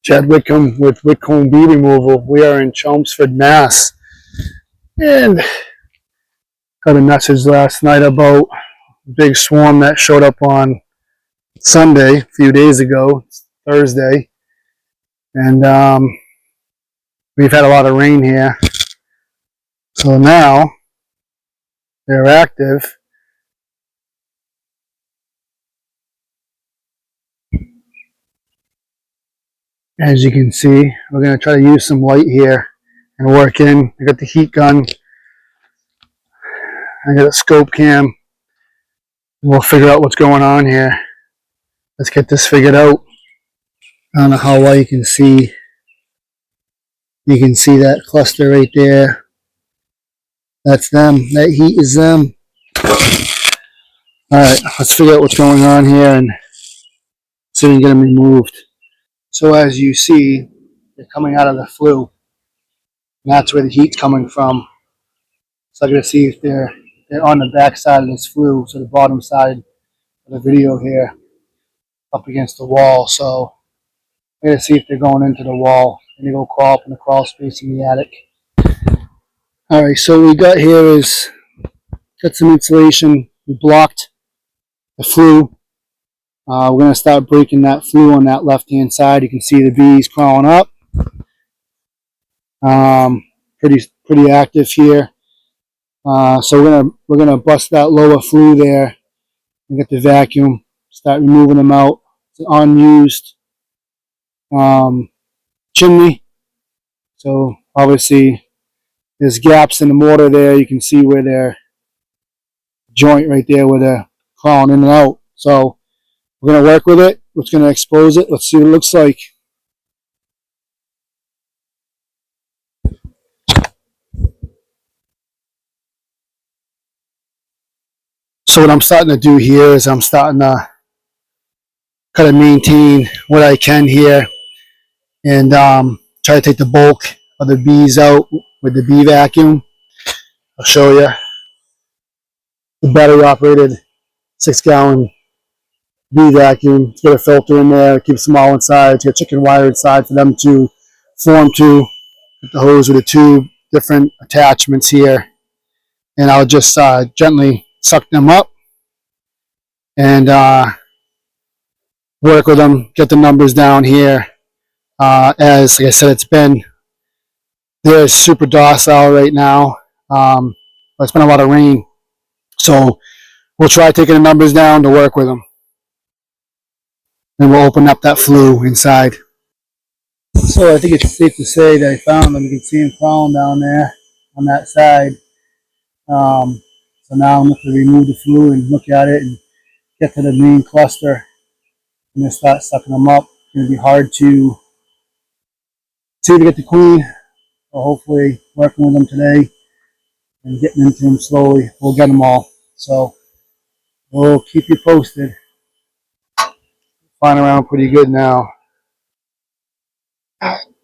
Chad Whitcomb with Whitcomb Bee Removal. We are in Chelmsford, Mass. And got a message last night about a big swarm that showed up on Sunday, a few days ago, Thursday. And we've had a lot of rain here. So now they're active. As you can see, we're going to try to use some light here and work in. I got the heat gun. I got a scope cam. We'll figure out what's going on here. Let's get this figured out. I don't know how well you can see. You can see that cluster right there. That's them. That heat is them. Alright, let's figure out what's going on here and see if we can get them removed. So as you see, they're coming out of the flue. And that's where the heat's coming from. So I'm going to see if they're on the back side of this flue, so the bottom side of the video here, up against the wall. So I'm going to see if they're going into the wall. And they go crawl up in the crawl space in the attic. Alright, so what we got here is got some insulation. We blocked the flue. We're going to start breaking that flue on that left hand side. You can see the bees crawling up. Pretty active here. So we're gonna bust that lower flue there and get the vacuum, start removing them out. It's an unused chimney. So obviously there's gaps in the mortar there. You can see where their joint right there where they're crawling in and out. So we're going to work with it. We're going to expose it. Let's see what it looks like. So what I'm starting to do here is I'm starting to kind of maintain what I can here and try to take the bulk of the bees out with the bee vacuum. I'll show you. The battery operated 6-gallon bee vacuum. It's got a filter in there, it keeps them all inside. It's got chicken wire inside for them to form to. Put the hose with the two different attachments here. And I'll just gently suck them up and work with them, get the numbers down here. As like I said, they're super docile right now. But it's been a lot of rain. So we'll try taking the numbers down to work with them. And we'll open up that flue inside. So I think it's safe to say that I found them. You can see them crawling down there on that side. So now I'm going to remove the flue and look at it and get to the main cluster. I'm going to start sucking them up. It's going to be hard to see if we get the queen. So hopefully working with them today and getting into them slowly. We'll get them all. So we'll keep you posted. Flying around pretty good now.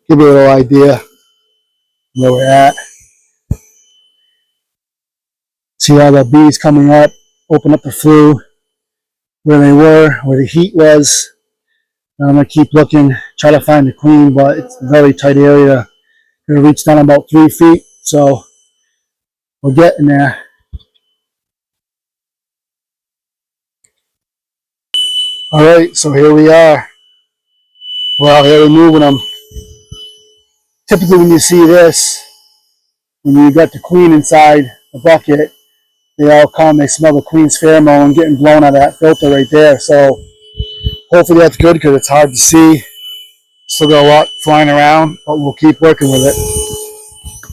Give you a little idea where we're at. See all the bees coming up, open up the flue where they were, where the heat was. And I'm going to keep looking, try to find the queen, but it's a very tight area. Going to reach down about 3 feet, so we're getting there. Alright, so here we are. We're out here removing them. Typically when you see this, when you got the queen inside the bucket, they all come, they smell the queen's pheromone getting blown out of that filter right there. So hopefully that's good because it's hard to see. Still got a lot flying around, but we'll keep working with it.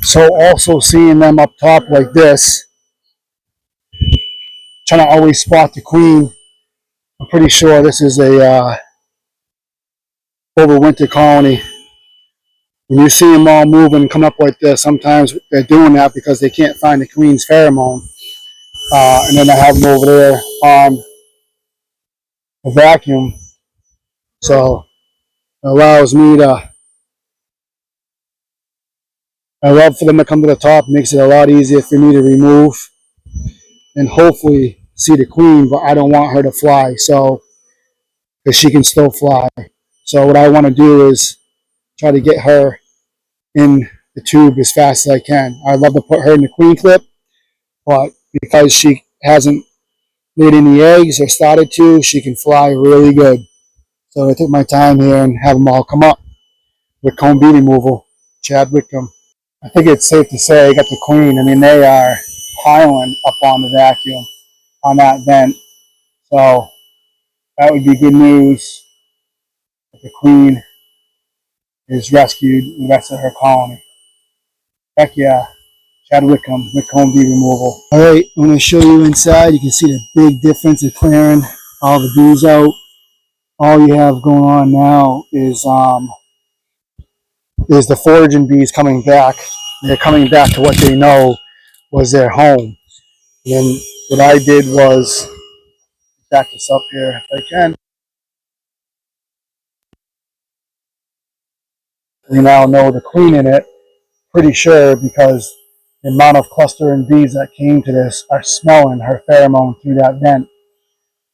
So also seeing them up top like this, trying to always spot the queen. I'm pretty sure this is a overwinter colony. When you see them all moving and come up like this, sometimes they're doing that because they can't find the queen's pheromone. And then I have them over there on the vacuum. So it allows me to, I love for them to come to the top. It makes it a lot easier for me to remove and hopefully see the queen, but I don't want her to fly, so because she can still fly. So what I want to do is try to get her in the tube as fast as I can. I'd love to put her in the queen clip, but because she hasn't laid any eggs or started to, she can fly really good. So I take my time here and have them all come up. Whitcomb bee removal, Chad Whitcomb. I think it's safe to say I got the queen. I mean, they are piling up on the vacuum on that vent. So that would be good news if the queen is rescued and the rest of her colony. Heck yeah. Chad Whitcomb, Whitcomb bee removal. All right, I'm going to show you inside. You can see the big difference in clearing all the bees out. All you have going on now is the foraging bees coming back. They're coming back to what they know was their home. And then what I did was back this up here if I can. We now know the queen in it, pretty sure, because the amount of clustering bees that came to this are smelling her pheromone through that vent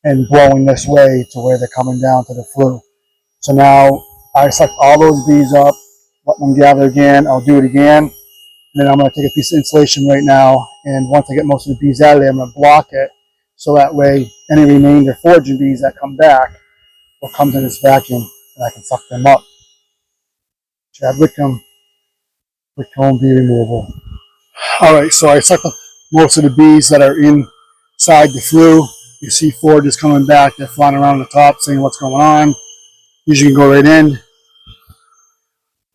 and blowing this way to where they're coming down to the flue. So now I sucked all those bees up, let them gather again. I'll do it again. And then I'm going to take a piece of insulation right now, and once I get most of the bees out of there, I'm going to block it so that way any remainder foraging bees that come back will come to this vacuum and I can suck them up. Chad Whitcomb, Whitcomb bee removal. All right, so I sucked up most of the bees that are inside the flue. You see foragers coming back. They're flying around the top saying what's going on. Usually you can go right in.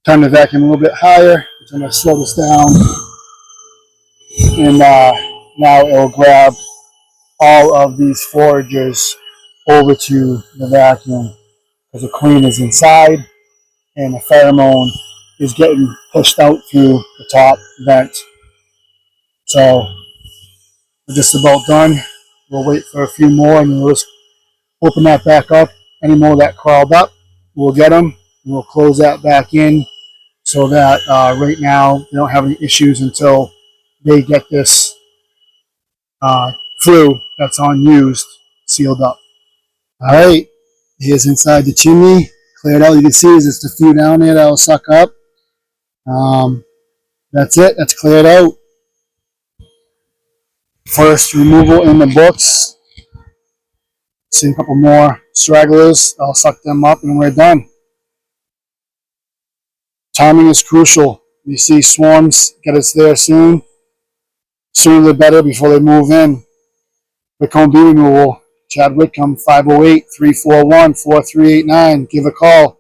Turn the vacuum a little bit higher. So I'm going to slow this down. And now it will grab all of these foragers over to the vacuum because the queen is inside and the pheromone is getting pushed out through the top vent. So we're just about done. We'll wait for a few more and we'll just open that back up. Any more that crawled up, we'll get them. And we'll close that back in so that right now they don't have any issues until they get this flue that's unused sealed up. All right, here's inside the chimney. Cleared out. You can see is it's the few down there that will suck up. That's it. That's cleared out. First removal in the books. See a couple more stragglers. I'll suck them up and we're done. Timing is crucial. You see swarms get us there soon. Sooner the better before they move in. Whitcomb bee removal. Chad Whitcomb, 508-341-4389. Give a call.